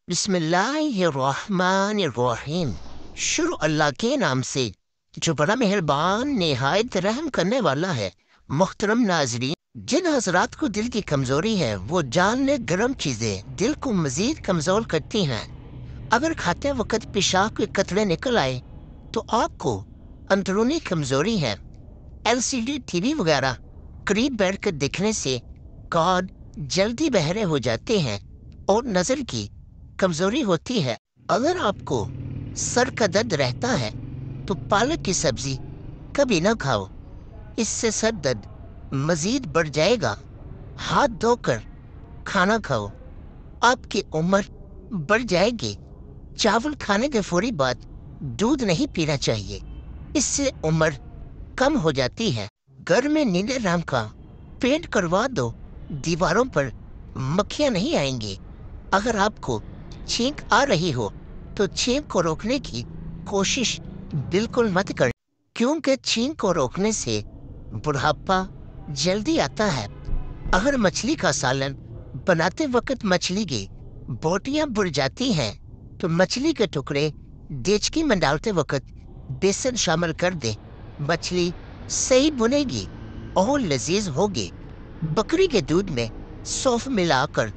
बिस्मिल्लाहिर्रहमानिर्रहीम। शुरू अल्लाह के नाम से जो बड़ा मेहरबान निहायत रहम करने वाला है। मोहतरम नाजरीन, जिन हजरात को दिल की कमजोरी है वो जान ले गर्म चीजें दिल को मजीद कमजोर करती हैं। अगर खाते वक्त पेशाब के कतरे निकल आए तो आपको अंदरूनी कमजोरी है। एलसीडी टीवी वगैरह करीब बैठकर देखने से कान जल्दी बहरे हो जाते हैं और नजर की कमजोरी होती है। अगर आपको सर का दर्द रहता है तो पालक की सब्जी कभी ना खाओ, इससे सर दर्द मजीद बढ़ जाएगा। हाथ धोकर खाना खाओ, आपकी उम्र बढ़ जाएगी। चावल खाने के फौरी बाद दूध नहीं पीना चाहिए, इससे उम्र कम हो जाती है। घर में नीले रंग का पेंट करवा दो, दीवारों पर मक्खियां नहीं आएंगी। अगर आपको छींक आ रही हो तो छींक को रोकने की कोशिश बिल्कुल मत करें, क्योंकि छींक को रोकने से बुढ़ापा जल्दी आता है। अगर मछली का सालन बनाते वक्त मछली की बोटियां बुड़ जाती हैं तो मछली के टुकड़े देचकी में डालते वक्त बेसन शामिल कर दे, मछली सही बुनेगी और लजीज होगी। बकरी के दूध में सौंफ मिलाकर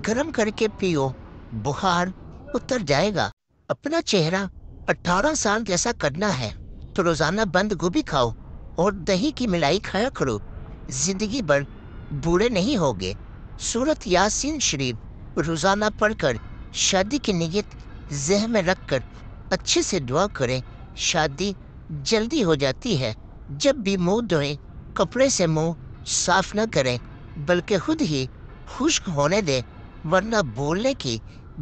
गर्म करके पियो, बुखार उतर जाएगा। अपना चेहरा 18 साल जैसा करना है तो रोजाना बंद गोभी खाओ और दही की मिलाई खाया करो, जिंदगी भर बूढ़े नहीं होगे। सूरत यासीन शरीफ रोजाना पढ़कर शादी की नीयत ज़हन में रखकर अच्छे से दुआ करें, शादी जल्दी हो जाती है। जब भी मुंह धोएं कपड़े से मुंह साफ न करें बल्कि खुद ही खुश्क होने दें, वरना बोलने की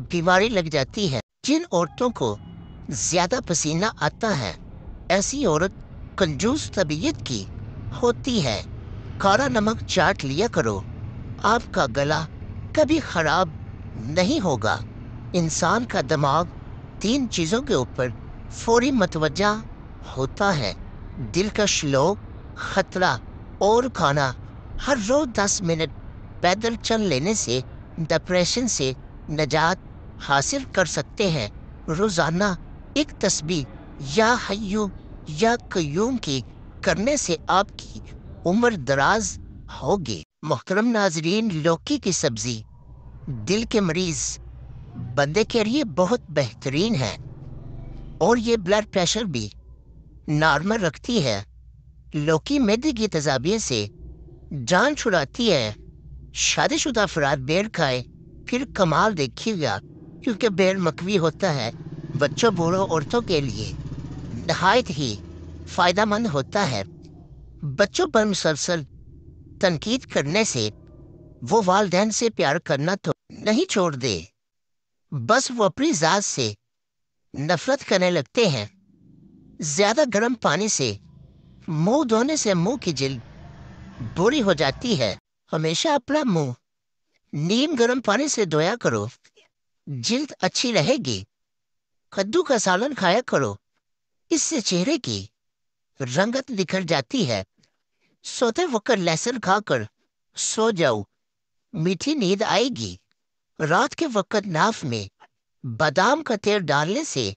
बीमारी लग जाती है। जिन औरतों को ज्यादा पसीना आता है ऐसी औरत कंजूस तबीयत की होती है। काला नमक चाट लिया करो, आपका गला कभी खराब नहीं होगा। इंसान का दिमाग 3 चीजों के ऊपर फौरी मतवज्जा होता है: दिलकश लोग, खतरा और खाना। हर रोज 10 मिनट पैदल चल लेने से डिप्रेशन से निजात हासिल कर सकते हैं। रोजाना एक तस्बीह या हय्यू या कय्यूम की करने से आपकी उम्र दराज होगी। मोहतरम नाजरीन, लौकी की सब्जी दिल के मरीज बंदे के लिए बहुत बेहतरीन है और ये ब्लड प्रेशर भी नॉर्मल रखती है। लौकी मैदे की तजाबियत से जान छुड़ाती है। शादीशुदा अफराद बेर खाए फिर कमाल देखिएगा, क्योंकि बेर मकवी होता है। बच्चों, बूढ़ों, औरतों के लिए नहायत ही फायदेमंद होता है। बच्चों पर मुसलसल तनकीद करने से वो वालिदैन से प्यार करना तो नहीं छोड़ दे, बस वो अपनी जात से नफरत करने लगते हैं। ज्यादा गर्म पानी से मुंह धोने से मुंह की जिल्द बुरी हो जाती है। हमेशा अपना मुंह नीम गर्म पानी से धोया करो, जिल्द अच्छी रहेगी। कद्दू का सालन खाया करो, इससे चेहरे की रंगत निखर जाती है। सोते वक्त लहसुन खाकर सो जाओ, मीठी नींद आएगी। रात के वक्त नाफ में बादाम का तेल डालने से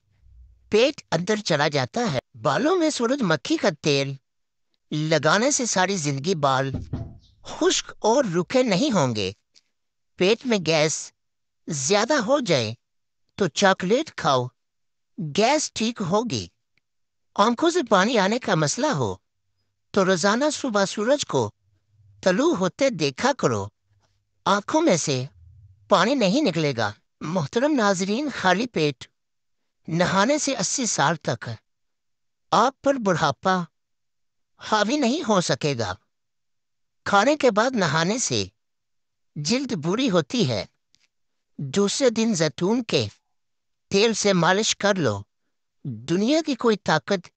पेट अंदर चला जाता है। बालों में सूरजमुखी का तेल लगाने से सारी जिंदगी बाल खुश्क और रूखे नहीं होंगे। पेट में गैस ज्यादा हो जाए तो चॉकलेट खाओ, गैस ठीक होगी। आंखों से पानी आने का मसला हो तो रोजाना सुबह सूरज को तलू होते देखा करो, आंखों में से पानी नहीं निकलेगा। मोहतरम नाजरीन, खाली पेट नहाने से 80 साल तक आप पर बुढ़ापा हावी नहीं हो सकेगा। खाने के बाद नहाने से जिल्द बुरी होती है। दूसरे दिन जैतून के तेल से मालिश कर लो, दुनिया की कोई ताकत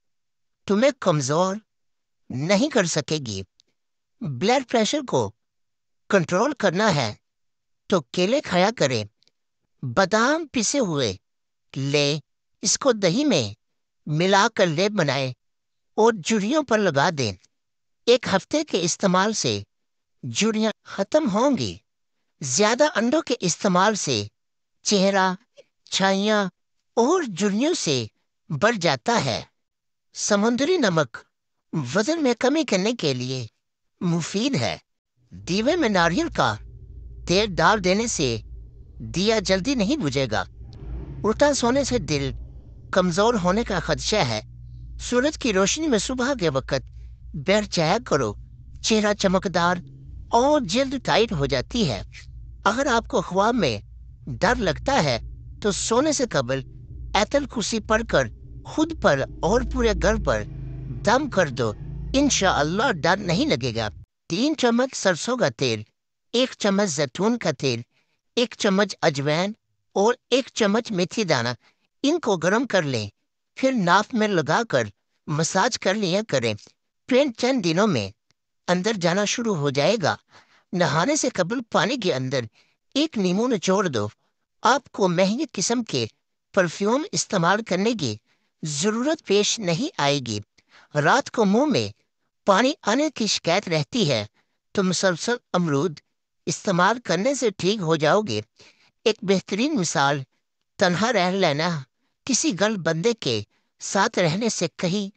तुम्हें कमजोर नहीं कर सकेगी। ब्लड प्रेशर को कंट्रोल करना है तो केले खाया करें, बादाम पिसे हुए ले, इसको दही में मिलाकर लेप बनाएं और झुर्रियों पर लगा दें। 1 हफ्ते के इस्तेमाल से झुर्रियां खत्म होंगी। ज्यादा अंडों के इस्तेमाल से चेहरा छाइयाँ और जुर्नियों से बढ़ जाता है। समुद्री नमक वजन में कमी करने के लिए मुफीद है। दीवे में नारियल का तेल डाल देने से दिया जल्दी नहीं बुझेगा। उल्टा सोने से दिल कमजोर होने का खदशा है। सूरज की रोशनी में सुबह के वक्त बैठ जाया करो, चेहरा चमकदार और जल्द टाइट हो जाती है। अगर आपको ख्वाब में डर लगता है तो सोने से कबल ऐतल कुर्सी पढ़कर खुद पर और पूरे घर पर दम कर दो, इंशाअल्लाह डर नहीं लगेगा। 3 चम्मच सरसों का तेल, 1 चम्मच जैतून का तेल, 1 चम्मच अजवाइन और 1 चम्मच मेथी दाना, इनको गर्म कर लें। फिर नाक में लगाकर मसाज कर लिया करें। फिर चंद दिनों में अंदर जाना शुरू हो जाएगा। नहाने से कबल पानी के अंदर एक नींबू निचोड़ दो। आपको महंगे किस्म के परफ्यूम इस्तेमाल करने की जरूरत पेश नहीं आएगी। रात को मुंह में पानी आने की शिकायत रहती है तो मुसलसल अमरूद इस्तेमाल करने से ठीक हो जाओगे। एक बेहतरीन मिसाल तन्हा रह लेना किसी गल बंदे के साथ रहने से कहीं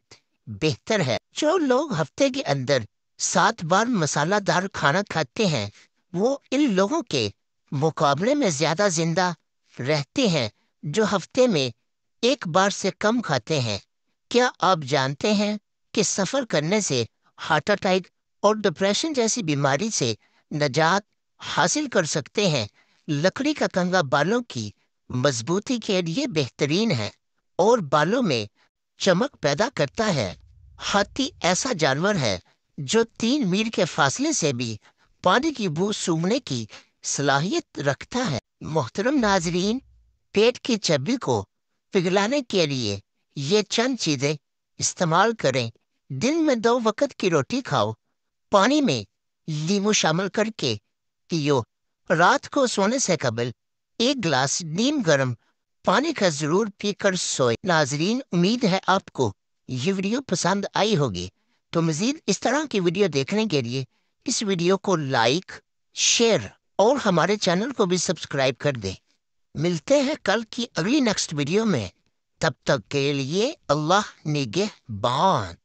बेहतर है। जो लोग हफ्ते के अंदर 7 बार मसालादार खाना खाते हैं वो इन लोगों के मुकाबले में ज्यादा जिंदा रहते हैं जो हफ्ते में 1 बार से कम खाते हैं। क्या आप जानते हैं कि सफर करने से हार्ट अटैक और डिप्रेशन जैसी बीमारी से निजात हासिल कर सकते हैं। लकड़ी का कंघा बालों की मजबूती के लिए बेहतरीन है और बालों में चमक पैदा करता है। हाथी ऐसा जानवर है जो 3 मील के फासले से भी पानी की बू सूंघने की सलाहियत रखता है। मोहतरम नाजरीन, पेट की चर्बी को पिघलाने के लिए ये चंद चीजें इस्तेमाल करें। दिन में 2 वक्त की रोटी खाओ, पानी में नींबू शामिल करके पियो। रात को सोने से कबल 1 गिलास नीम गर्म पानी का जरूर पीकर सोए। नाजरीन, उम्मीद है आपको ये वीडियो पसंद आई होगी। तो मजीद इस तरह की वीडियो देखने के लिए इस वीडियो को लाइक, शेयर और हमारे चैनल को भी सब्सक्राइब कर दें। मिलते हैं कल की अगली नेक्स्ट वीडियो में। तब तक के लिए अल्लाह निगहबान।